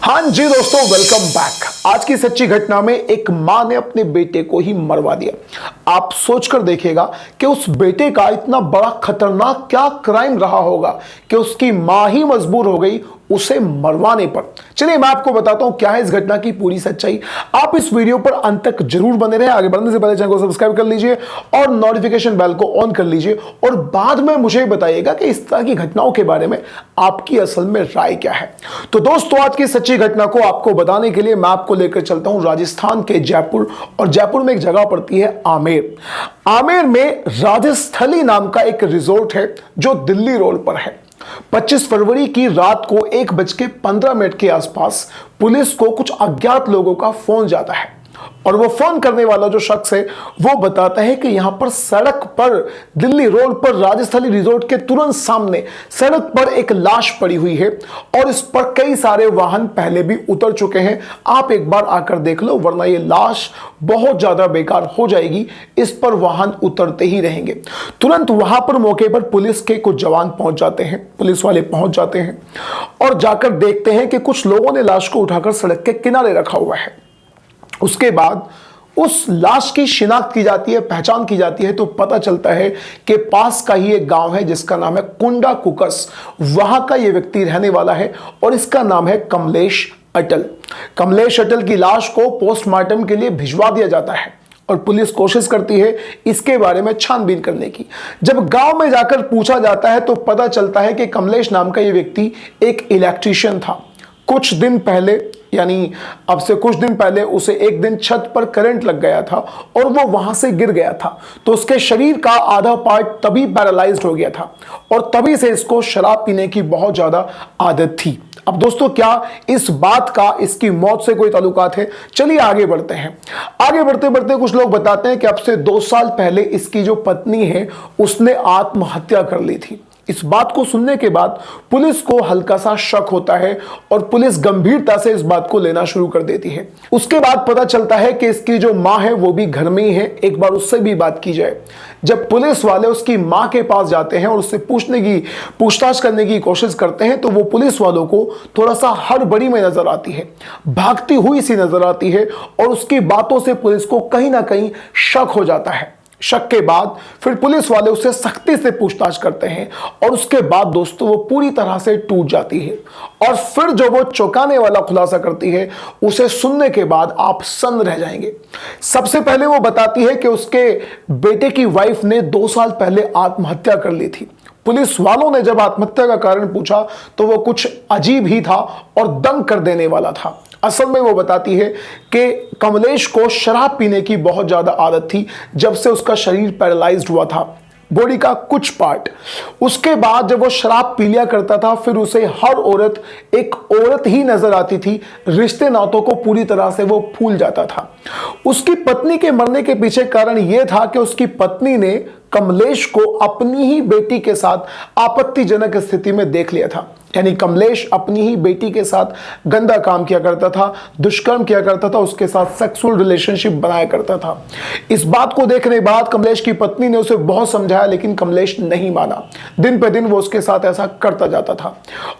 हाँ जी दोस्तों, welcome back. आज की सच्ची घटना में एक मां ने अपने बेटे को ही मरवा दिया। आप सोचकर देखिएगा कि उस बेटे का इतना बड़ा खतरनाक क्या क्राइम रहा होगा कि उसकी मां ही मजबूर हो गई उसे मरवाने पर। चलिए मैं आपको बताता हूं क्या है इस घटना की पूरी सच्चाई। आप इस वीडियो पर अंत तक जरूर बने रहें। आगे बढ़ने से पहले चैनल को सब्सक्राइब कर लीजिए और नोटिफिकेशन बेल को ऑन कर लीजिए और बाद में मुझे बताइएगा कि इस तरह की घटनाओं के बारे में आपकी असल में राय क्या है। तो दोस्तों, आज की सच्ची घटना को आपको बताने के लिए मैं आपको लेकर चलता हूं राजस्थान के जयपुर। और जयपुर में एक जगह पड़ती है आमेर। आमेर में राजस्थली नाम का एक रिजॉर्ट है जो दिल्ली रोड पर है। 25 फरवरी की रात को 1:15 के आसपास पुलिस को कुछ अज्ञात लोगों का फोन जाता है और वो फोन करने वाला जो शख्स है वो बताता है कि यहां पर सड़क पर, दिल्ली रोड पर, राजस्थली रिजॉर्ट के तुरंत सामने सड़क पर एक लाश पड़ी हुई है और इस पर कई सारे वाहन पहले भी उतर चुके हैं। आप एक बार आकर देख लो, वरना ये लाश बहुत ज्यादा बेकार हो जाएगी। इस पर वाहन उतरते ही रहेंगे। तुरंत वहां पर मौके पर पुलिस के कुछ जवान पहुंच जाते हैं, पुलिस वाले पहुंच जाते हैं और जाकर देखते हैं कि कुछ लोगों ने लाश को उठाकर सड़क के किनारे रखा हुआ है। उसके बाद उस लाश की शिनाख्त की जाती है, पहचान की जाती है, तो पता चलता है कि पास का ही एक गांव है जिसका नाम है कुंडा कुकस। वहां का यह व्यक्ति रहने वाला है और इसका नाम है कमलेश अटल। कमलेश अटल की लाश को पोस्टमार्टम के लिए भिजवा दिया जाता है और पुलिस कोशिश करती है इसके बारे में छानबीन करने की। जब गांव में जाकर पूछा जाता है तो पता चलता है कि कमलेश नाम का यह व्यक्ति एक इलेक्ट्रीशियन था। कुछ दिन पहले, यानी अब से कुछ दिन पहले, उसे एक दिन छत पर करंट लग गया था और वो वहां से गिर गया था। तो उसके शरीर का आधा पार्ट तभी पैरालाइज्ड हो गया था और तभी से इसको शराब पीने की बहुत ज्यादा आदत थी। अब दोस्तों, क्या इस बात का इसकी मौत से कोई ताल्लुकात है? चलिए आगे बढ़ते हैं। आगे बढ़ते बढ़ते कुछ लोग बताते हैं कि अब से 2 साल पहले इसकी जो पत्नी है उसने आत्महत्या कर ली थी। इस बात को सुनने के बाद पुलिस को हल्का सा शक होता है और पुलिस गंभीरता से इस बात को लेना शुरू कर देती है। उसके बाद पता चलता है कि इसकी जो मां है वो भी घर में ही है। एक बार उससे भी बात की जाए। जब पुलिस वाले उसकी मां के पास जाते हैं और उससे पूछताछ करने की कोशिश करते हैं तो वो पुलिस वालों को थोड़ा सा हड़बड़ी में नजर आती है, भागती हुई सी नजर आती है और उसकी बातों से पुलिस को कहीं ना कहीं शक हो जाता है। शक के बाद फिर पुलिस वाले उससे सख्ती से पूछताछ करते हैं और उसके बाद दोस्तों वो पूरी तरह से टूट जाती है और फिर जो वो चौंकाने वाला खुलासा करती है उसे सुनने के बाद आप सन्न रह जाएंगे। सबसे पहले वो बताती है कि उसके बेटे की वाइफ ने 2 साल पहले आत्महत्या कर ली थी। पुलिस वालों ने जब आत्महत्या का कारण पूछा तो वो कुछ अजीब ही था और दंग कर देने वाला था। असल में वो बताती है कि कमलेश को शराब पीने की बहुत ज्यादा आदत थी जब से उसका शरीर पैरालाइज्ड हुआ था, बॉडी का कुछ पार्ट। उसके बाद जब वो शराब पी लिया करता था फिर उसे हर औरत एक औरत ही नजर आती थी। रिश्ते नातों को पूरी तरह से वो भूल जाता था। उसकी पत्नी के मरने के पीछे कारण यह था कि उसकी पत्नी ने कमलेश को अपनी ही बेटी के साथ आपत्तिजनक स्थिति में देख लिया था। यानी कमलेश अपनी ही बेटी के साथ गंदा काम किया करता था, दुष्कर्म किया करता था, उसके साथ सेक्सुअल रिलेशनशिप बनाया करता था। इस बात को देखने बाद कमलेश की पत्नी ने उसे बहुत समझाया लेकिन कमलेश नहीं माना। दिन पे दिन वो उसके साथ ऐसा करता जाता था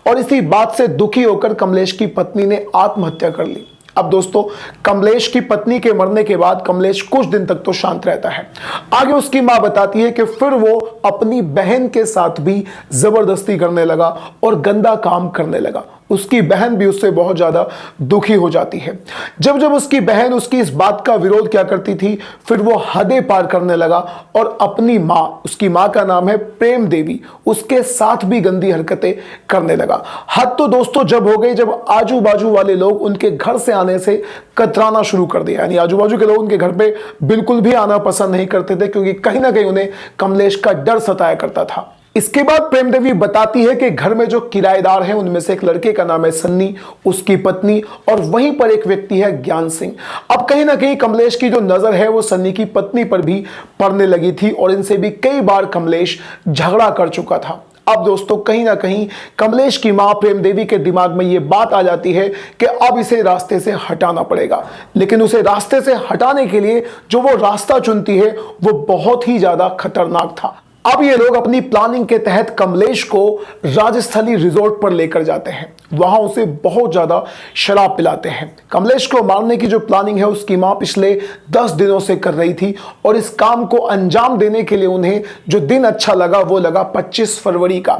और इसी बात से दुखी होकर कमलेश की पत्नी ने आत्महत्या कर ली। अब दोस्तों, कमलेश की पत्नी के मरने के बाद कमलेश कुछ दिन तक तो शांत रहता है। आगे उसकी मां बताती है कि फिर वो अपनी बहन के साथ भी जबरदस्ती करने लगा और गंदा काम करने लगा। उसकी बहन भी उससे बहुत ज्यादा दुखी हो जाती है। जब जब उसकी बहन उसकी इस बात का विरोध किया करती थी फिर वो हदें पार करने लगा और अपनी मां, उसकी मां का नाम है प्रेम देवी, उसके साथ भी गंदी हरकतें करने लगा। हद तो दोस्तों जब हो गई जब आजू बाजू वाले लोग उनके घर से आने से कतराना शुरू कर दिया। यानी आजू बाजू के लोग उनके घर पे बिल्कुल भी आना पसंद नहीं करते थे क्योंकि कहीं ना कहीं उन्हें कमलेश का डर सताया करता था। इसके बाद प्रेम देवी बताती है कि घर में जो किराएदार हैं उनमें से एक लड़के का नाम है सन्नी, उसकी पत्नी, और वहीं पर एक व्यक्ति है ज्ञान सिंह। अब कहीं ना कहीं कमलेश की जो नजर है वो सन्नी की पत्नी पर भी पड़ने लगी थी और इनसे भी कई बार कमलेश झगड़ा कर चुका था। अब दोस्तों कहीं ना कहीं कमलेश की मां प्रेम देवी के दिमाग में यह बात आ जाती है कि अब इसे रास्ते से हटाना पड़ेगा। लेकिन उसे रास्ते से हटाने के लिए जो वो रास्ता चुनती है वो बहुत ही ज्यादा खतरनाक था। अब ये लोग अपनी प्लानिंग के तहत कमलेश को राजस्थली रिजॉर्ट पर लेकर जाते हैं वहां उसे बहुत ज्यादा शराब पिलाते हैं। कमलेश को मारने की जो प्लानिंग है उसकी मां पिछले 10 दिनों से कर रही थी और इस काम को अंजाम देने के लिए उन्हें जो दिन अच्छा लगा वो लगा 25 फरवरी का।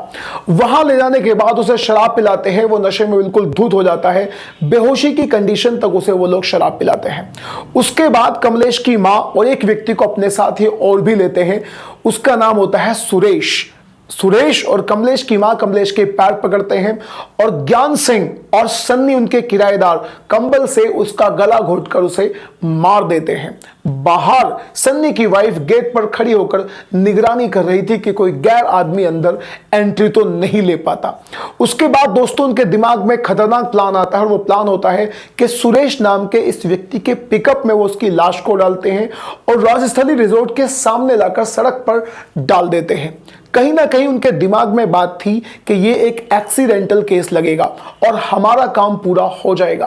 वहां ले जाने के बाद उसे शराब पिलाते हैं, वो नशे में बिल्कुल धुत हो जाता है, बेहोशी की कंडीशन तक उसे वो लोग शराब पिलाते हैं। उसके बाद कमलेश की मां और एक व्यक्ति को अपने साथ ही और भी लेते हैं, उसका नाम होता है सुरेश और कमलेश की मां कमलेश के पैर पकड़ते हैं और ज्ञान सिंह और सन्नी उनके किराएदार कंबल से उसका गला घोटकर उसे मार देते हैं। बाहर सन्नी की वाइफ गेट पर खड़ी होकर निगरानी कर रही थी कि कोई गैर आदमी अंदर एंट्री तो नहीं ले पाता। उसके बाद दोस्तों उनके दिमाग में खतरनाक प्लान आता है और वो प्लान होता है कि सुरेश नाम के इस व्यक्ति के पिकअप में वो उसकी लाश को डालते हैं और राजस्थली रिजोर्ट के सामने लाकर सड़क पर डाल देते हैं। कहीं ना कहीं उनके दिमाग में बात थी कि ये एक एक्सीडेंटल केस लगेगा और हमारा काम पूरा हो जाएगा।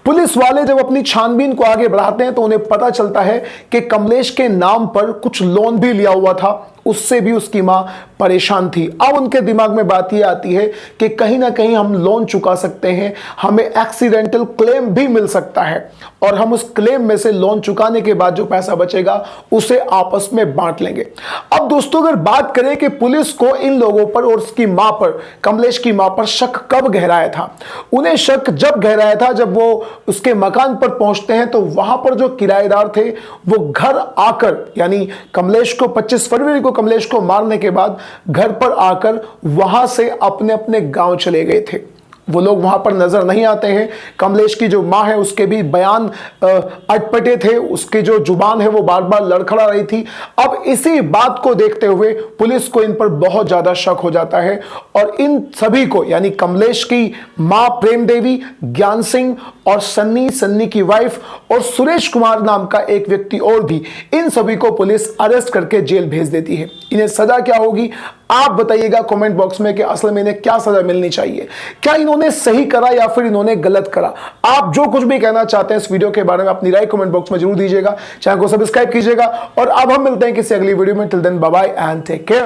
पुलिस वाले जब अपनी छानबीन को आगे बढ़ाते हैं तो उन्हें पता चलता है कि कमलेश के नाम पर कुछ लोन भी लिया हुआ था, उससे भी उसकी मां परेशान थी। अब उनके दिमाग में बात यह आती है कि कहीं ना कहीं हम लोन चुका सकते हैं, हमें एक्सीडेंटल क्लेम भी मिल सकता है और हम उस क्लेम में से लोन चुकाने के बाद जो पैसा बचेगा उसे आपस में बांट लेंगे। अब दोस्तों अगर बात करें कि पुलिस को इन लोगों पर और उसकी मां पर, कमलेश की मां पर शक कब गहराया था, उन्हें शक जब गहराया था जब वो उसके मकान पर पहुंचते हैं तो वहां पर जो किराएदार थे वो घर आकर, यानी कमलेश को 25 फरवरी को कमलेश को मारने के बाद घर पर आकर वहां से अपने अपने गांव चले गए थे। वो लोग वहां पर नजर नहीं आते हैं। कमलेश की जो मां है उसके भी बयान अटपटे थे, उसकी जो जुबान है वो बार बार लड़खड़ा रही थी। अब इसी बात को देखते हुए पुलिस को इन पर बहुत ज्यादा शक हो जाता है और इन सभी को, यानी कमलेश की मां प्रेम देवी, ज्ञान सिंह और सन्नी की वाइफ और सुरेश कुमार नाम का एक व्यक्ति और भी, इन सभी को पुलिस अरेस्ट करके जेल भेज देती है। इन्हें सजा क्या होगी आप बताइएगा कमेंट बॉक्स में कि असल में इन्हें क्या सजा मिलनी चाहिए, क्या इन्होंने सही करा या फिर इन्होंने गलत करा। आप जो कुछ भी कहना चाहते हैं इस वीडियो के बारे में अपनी राय कमेंट बॉक्स में जरूर दीजिएगा। चैनल को सब्सक्राइब कीजिएगा और अब हम मिलते हैं किसी अगली वीडियो में। Till then bye bye and take care.